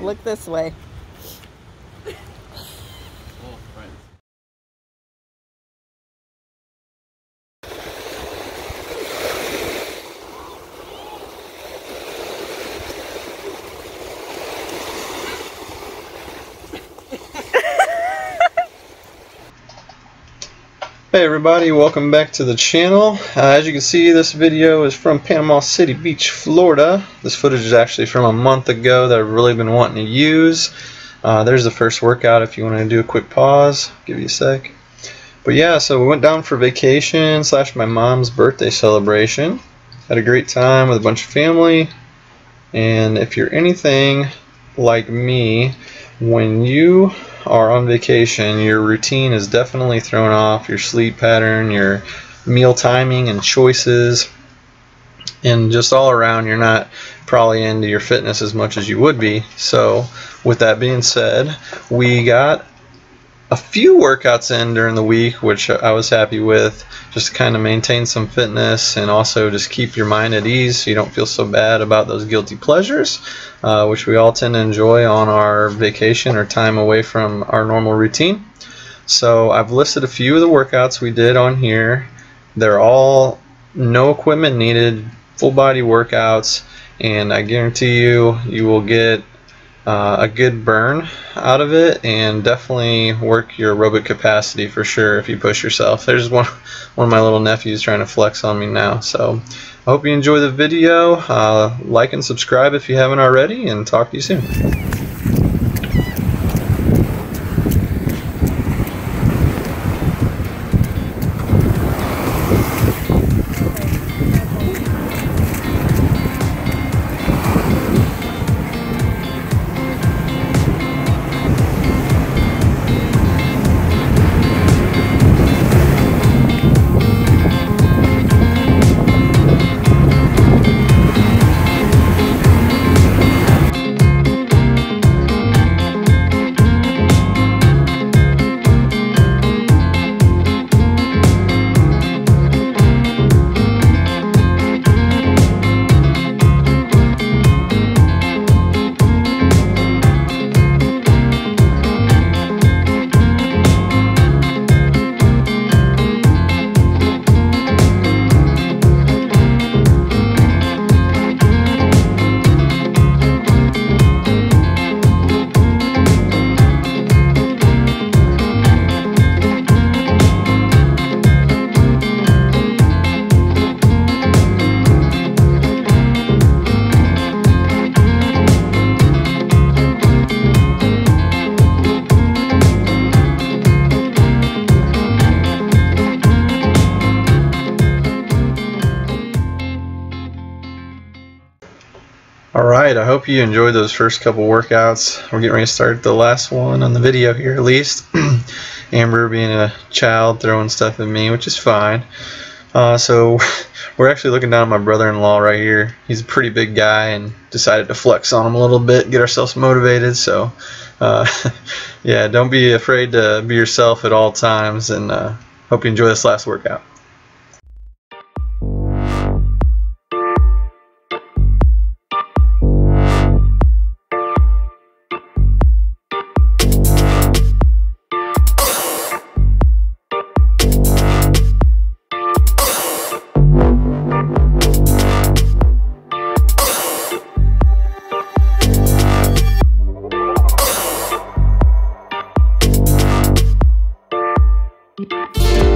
look this way. Hey everybody, welcome back to the channel. As you can see, this video is from Panama City Beach, Florida. This footage is actually from a month ago that I've really been wanting to use. There's the first workout if you want to do a quick pause. Give you a sec. But yeah, so we went down for vacation / my mom's birthday celebration. Had a great time with a bunch of family. And if you're anything like me, when you are on vacation, your routine is definitely thrown off, your sleep pattern, your meal timing and choices, and just all around you're not probably into your fitness as much as you would be. So with that being said, we got a few workouts in during the week, which I was happy with, just to kind of maintain some fitness and also just keep your mind at ease so you don't feel so bad about those guilty pleasures, which we all tend to enjoy on our vacation or time away from our normal routine. So I've listed a few of the workouts we did on here. They're all no equipment needed, full body workouts, and I guarantee you will get a good burn out of it and definitely work your aerobic capacity for sure if you push yourself. There's one of my little nephews trying to flex on me now. So I hope you enjoy the video. Like and subscribe if you haven't already, and talk to you soon. Alright, I hope you enjoyed those first couple workouts. We're getting ready to start the last one on the video here, at least. Amber being a child throwing stuff at me, which is fine. So we're actually looking down at my brother-in-law right here. He's a pretty big guy and decided to flex on him a little bit, get ourselves motivated. So yeah, don't be afraid to be yourself at all times, and hope you enjoy this last workout. We'll be right back.